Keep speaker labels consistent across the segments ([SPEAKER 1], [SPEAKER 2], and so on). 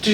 [SPEAKER 1] What's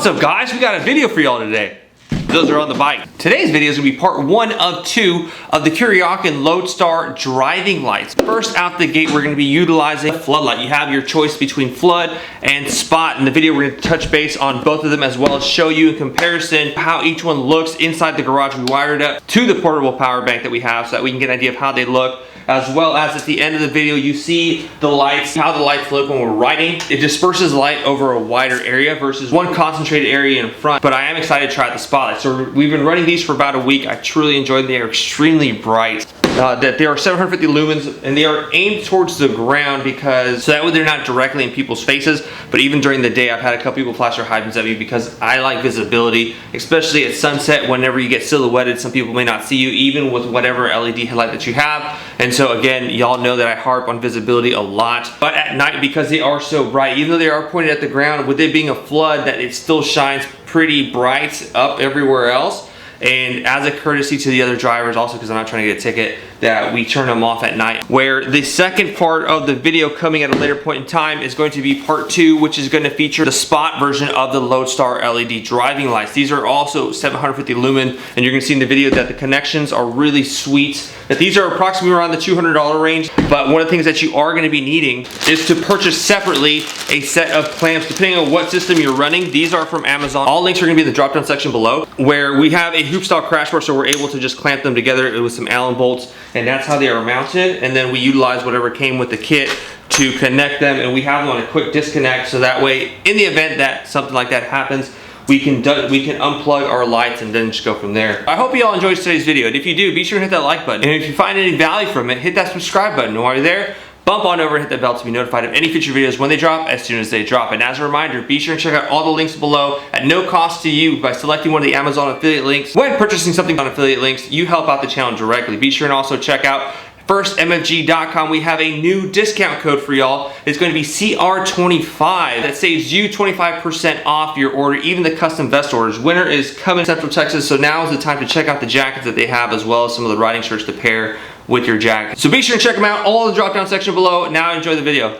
[SPEAKER 1] up, guys? We got a video for y'all today. Those are on the bike. Today's video is gonna be part 1 of 2 of the Kuryakyn Lodestar driving lights. First out the gate, we're gonna be utilizing a floodlight. You have your choice between flood and spot. In the video, we're gonna touch base on both of them as well as show you in comparison how each one looks inside the garage. We wired up to the portable power bank that we have so that we can get an idea of how they look. As well as at the end of the video, you see the lights, how the lights look when we're riding. It disperses light over a wider area versus one concentrated area in front. But I am excited to try out the spotlight. So we've been running these for about a week. I truly enjoyed them. They are extremely bright. That they are 750 lumens and they are aimed towards the ground because so that way they're not directly in people's faces. But even during the day, I've had a couple people flash their hydrants at me because I like visibility, especially at sunset. Whenever you get silhouetted, some people may not see you even with whatever LED headlight that you have. And so again, y'all know that I harp on visibility a lot. But at night, because they are so bright, even though they are pointed at the ground, with it being a flood, that it still shines pretty bright up everywhere else. And as a courtesy to the other drivers, also because I'm not trying to get a ticket, that we turn them off at night. Where the second part of the video coming at a later point in time is going to be part 2, which is going to feature the spot version of the Lodestar LED driving lights. These are also 750 lumen, and you're going to see in the video that the connections are really sweet. That these are approximately around the $200 range, but one of the things that you are going to be needing is to purchase separately a set of clamps depending on what system you're running. These are from Amazon. All links are going to be in the drop down section below, where we have a hoop style crash bar, so we're able to just clamp them together with some Allen bolts, and that's how they are mounted. And then we utilize whatever came with the kit to connect them, and we have them on a quick disconnect, so that way in the event that something like that happens, we can unplug our lights and then just go from there. I hope you all enjoyed today's video, and if you do, be sure to hit that like button. And if you find any value from it, hit that subscribe button. And while you're there, bump on over and hit that bell to be notified of any future videos when they drop, as soon as they drop. And as a reminder, be sure to check out all the links below at no cost to you by selecting one of the Amazon affiliate links. When purchasing something on affiliate links, you help out the channel directly. Be sure and also check out firstmfg.com. We have a new discount code for y'all. It's going to be CR25. That saves you 25% off your order, even the custom vest orders. Winter is coming to Central Texas, so now is the time to check out the jackets that they have, as well as some of the riding shirts to pair with your jacket. So be sure to check them out, all in the drop down section below. Now enjoy the video.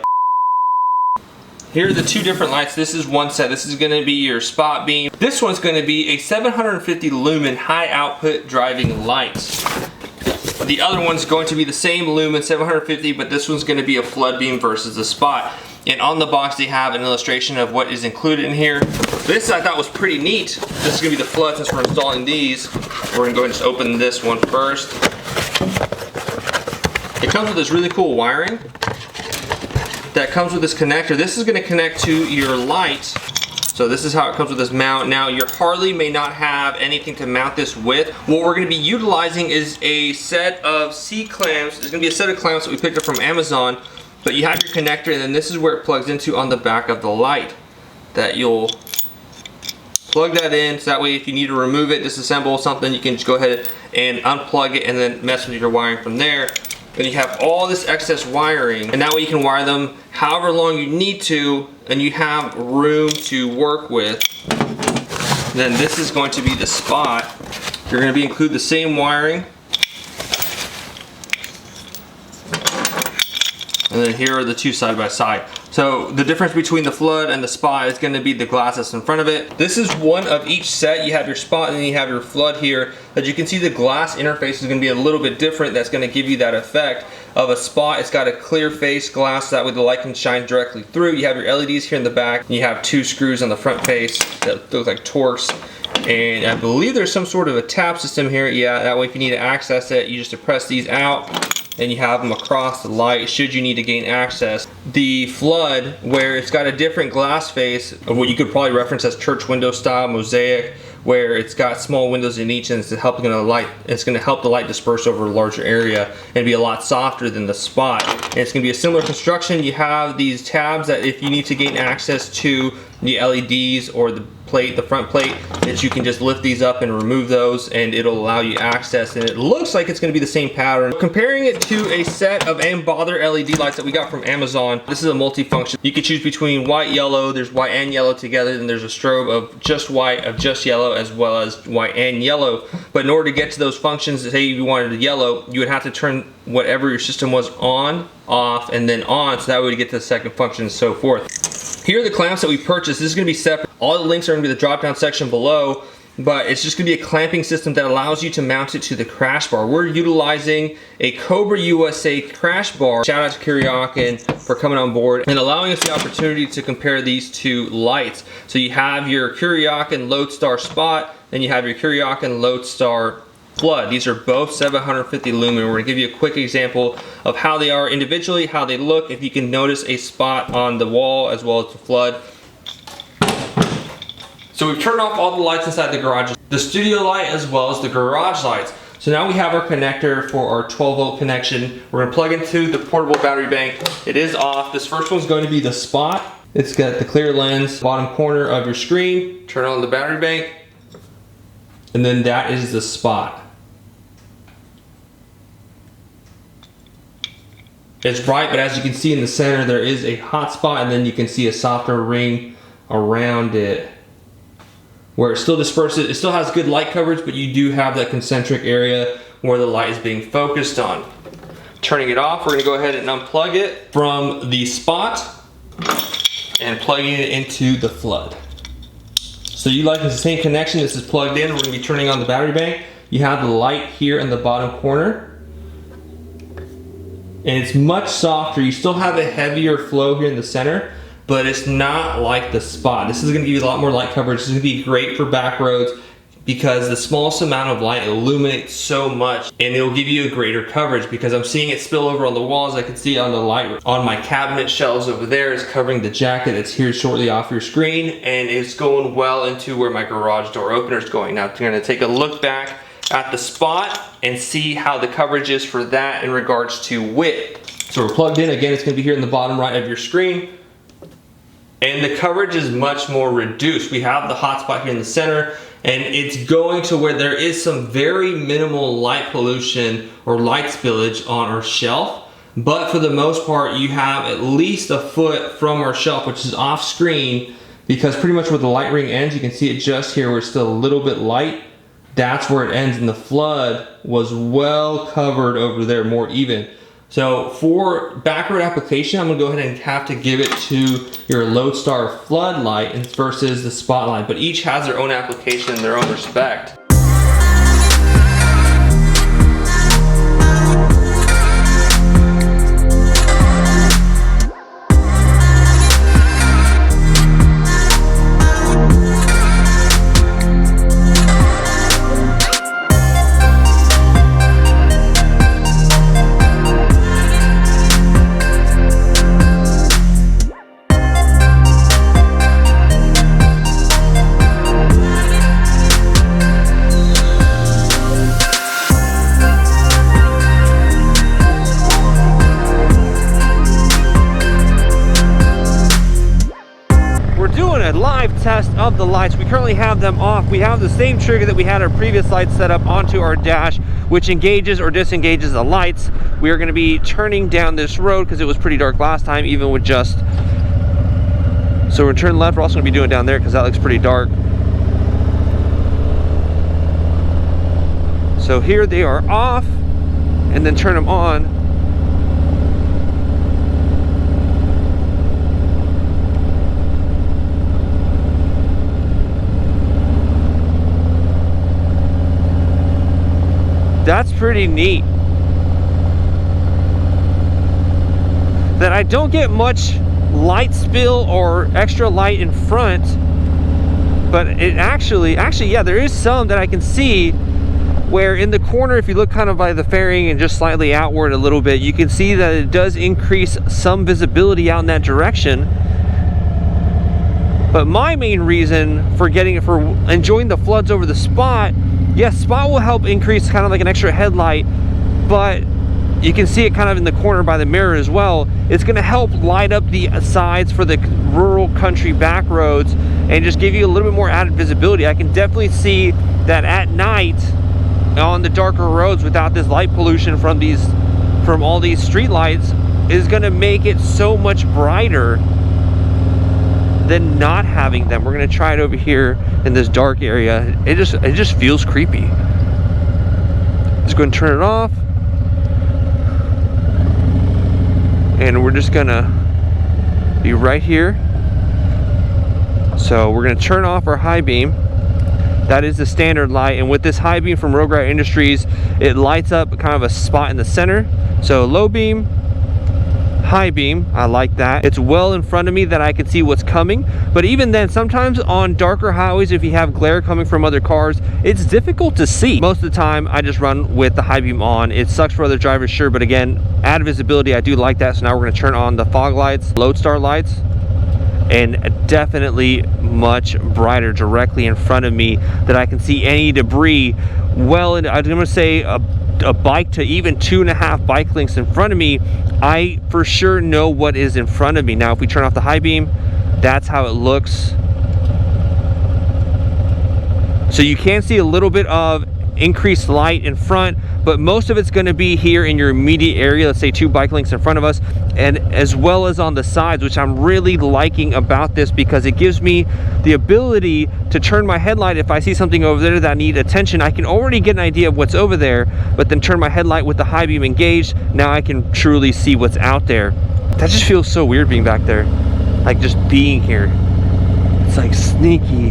[SPEAKER 1] Here are the 2 different lights. This is one set. This is going to be your spot beam. This one's going to be a 750 lumen high output driving light. The other one's going to be the same lumen, 750, but this one's going to be a flood beam versus the spot. And on the box they have an illustration of what is included in here. This I thought was pretty neat. This is going to be the flood since we're installing these. We're going to go ahead and just open this one first. It comes with this really cool wiring that comes with this connector. This is going to connect to your light. So this is how it comes with this mount. Now your Harley may not have anything to mount this with. What we're going to be utilizing is a set of C-clamps. There's going to be a set of clamps that we picked up from Amazon, but you have your connector, and then this is where it plugs into on the back of the light. That you'll plug that in, so that way if you need to remove it, disassemble something, you can just go ahead and unplug it and then mess with your wiring from there. Then you have all this excess wiring, and that way you can wire them however long you need to, and you have room to work with. Then this is going to be the spot. You're going to include the same wiring. And then here are the 2 side by side. So the difference between the flood and the spot is going to be the glass that's in front of it. This is one of each set. You have your spot and then you have your flood here. As you can see, the glass interface is going to be a little bit different. That's going to give you that effect of a spot. It's got a clear face glass, so that way the light can shine directly through. You have your LEDs here in the back. And you have 2 screws on the front face that look like Torx. And I believe there's some sort of a tap system here. Yeah, that way if you need to access it, you just depress these out and you have them across the light should you need to gain access. The flood, where it's got a different glass face of what you could probably reference as church window style mosaic, where it's got small windows in each, and it's helping the light. It's going to help the light disperse over a larger area and be a lot softer than the spot. And it's going to be a similar construction. You have these tabs that if you need to gain access to the LEDs or the plate, the front plate, that you can just lift these up and remove those, and it'll allow you access. And it looks like it's going to be the same pattern. Comparing it to a set of Bother LED lights that we got from Amazon, this is a multi-function. You can choose between white, yellow. There's white and yellow together. Then there's a strobe of just white, of just yellow, as well as white and yellow. But in order to get to those functions, say you wanted yellow, you would have to turn whatever your system was on, off, and then on, so that way we get to the second function and so forth. Here are the clamps that we purchased. This is going to be separate. All the links are going to be the drop down section below, but it's just going to be a clamping system that allows you to mount it to the crash bar. We're utilizing a Cobra USA crash bar. Shout out to Kuryakyn for coming on board and allowing us the opportunity to compare these two lights. So you have your Kuryakyn Lodestar Spot, and you have your Kuryakyn Lodestar Flood. These are both 750 lumen. We're going to give you a quick example of how they are individually, how they look, if you can notice a spot on the wall as well as the flood. So we've turned off all the lights inside the garage, the studio light as well as the garage lights. So now we have our connector for our 12 volt connection. We're going to plug into the portable battery bank. It is off. This first one's going to be the Spot. It's got the clear lens, bottom corner of your screen. Turn on the battery bank. And then that is the Spot. It's bright, but as you can see in the center, there is a hot spot, and then you can see a softer ring around it, where it still disperses. It still has good light coverage, but you do have that concentric area where the light is being focused on. Turning it off, we're gonna go ahead and unplug it from the Spot and plugging it into the Flood. So you like the same connection. This is plugged in. We're gonna be turning on the battery bank. You have the light here in the bottom corner, and it's much softer. You still have a heavier flow here in the center, but it's not like the Spot. This is gonna give you a lot more light coverage. This is gonna be great for back roads because the smallest amount of light illuminates so much, and it'll give you a greater coverage because I'm seeing it spill over on the walls. I can see on the light on my cabinet shelves over there. It's covering the jacket that's here shortly off your screen, and it's going well into where my garage door opener is going. Now we're gonna take a look back at the Spot and see how the coverage is for that in regards to width. So we're plugged in. Again, it's gonna be here in the bottom right of your screen. And the coverage is much more reduced. We have the hotspot here in the center, and it's going to where there is some very minimal light pollution or light spillage on our shelf. But for the most part, you have at least a foot from our shelf, which is off screen, because pretty much where the light ring ends, you can see it just here where it's still a little bit light. That's where it ends, and the Flood was well covered over there, more even. So for backroad application, I'm gonna go ahead and have to give it to your Lodestar floodlight versus the Spotlight, but each has their own application in their own respect. Test of the lights. We currently have them off. We have the same trigger that we had our previous lights set up onto our dash, which engages or disengages the lights. We are going to be turning down this road because it was pretty dark last time, even with just. So we're going to turn left. We're also going to be doing down there because that looks pretty dark. So here they are off, and then turn them on. That's pretty neat. That I don't get much light spill or extra light in front, but it actually, yeah, there is some that I can see where in the corner, if you look kind of by the fairing and just slightly outward a little bit, you can see that it does increase some visibility out in that direction. But my main reason for enjoying the floods over the Spot, yes, Spot will help increase kind of like an extra headlight, but you can see it kind of in the corner by the mirror as well. It's going to help light up the sides for the rural country back roads and just give you a little bit more added visibility. I can definitely see that at night on the darker roads without this light pollution from all these street lights is going to make it so much brighter than not having them. We're gonna try it over here in this dark area. It just feels creepy. Just go and turn it off. and we're just gonna be right here. So we're gonna turn off our high beam. That is the standard light, and with this high beam from Rogue Rider Industries, it lights up kind of a spot in the center. So low beam, high beam, I like that. It's well in front of me that I can see what's coming, but even then, sometimes on darker highways, if you have glare coming from other cars, it's difficult to see. Most of the time, I just run with the high beam on. It sucks for other drivers, sure, but again, added visibility, I do like that. So now we're gonna turn on the fog lights, Lodestar lights, and definitely much brighter directly in front of me that I can see any debris well in, I'm gonna say a bike to even 2.5 bike lengths in front of me. I for sure know what is in front of me. Now if we turn off the high beam, that's how it looks. So you can see a little bit of increased light in front, but most of it's going to be here in your immediate area, let's say 2 bike lengths in front of us, and as well as on the sides, which I'm really liking about this because it gives me the ability to turn my headlight. If I see something over there that I need attention, I can already get an idea of what's over there, but then turn my headlight with the high beam engaged. Now I can truly see what's out there. That just feels so weird being back there, like just being here. It's like sneaky.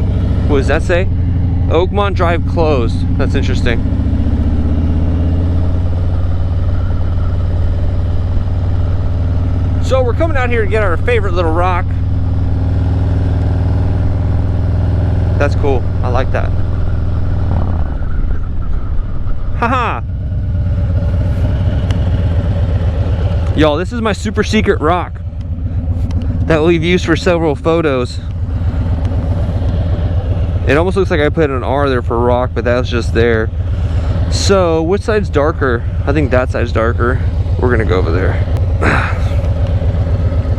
[SPEAKER 1] What does that say? Oakmont Drive closed. That's interesting. So we're coming out here to get our favorite little rock. That's cool. I like that. Haha. Y'all, this is my super secret rock that we've used for several photos. It almost looks like I put an R there for rock, but that was just there. So which side's darker? I think that side's darker. We're gonna go over there.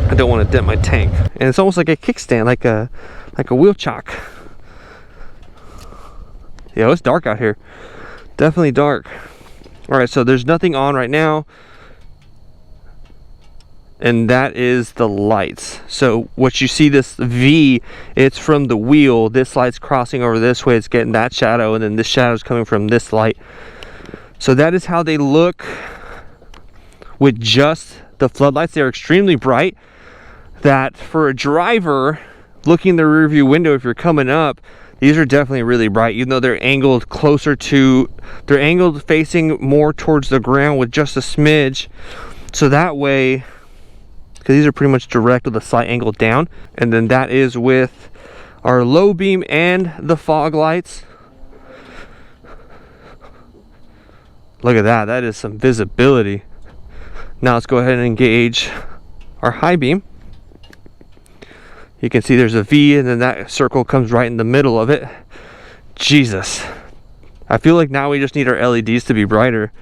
[SPEAKER 1] I don't want to dent my tank. And it's almost like a kickstand, like a wheel chock. Yeah, it's dark out here. Definitely dark. All right, so there's nothing on right now. And that is the lights. So what you see, this V, it's from the wheel. This light's crossing over this way, it's getting that shadow, and then this shadow's coming from this light. So that is how they look with just the floodlights. They're extremely bright, that for a driver looking in the rear view window, if you're coming up, these are definitely really bright, even though they're angled closer to, they're angled facing more towards the ground with just a smidge. So that way, because these are pretty much direct with a slight angle down. And then that is with our low beam and the fog lights. Look at that, that is some visibility. Now let's go ahead and engage our high beam. You can see there's a V, and then that circle comes right in the middle of it. Jesus. I feel like now we just need our LEDs to be brighter.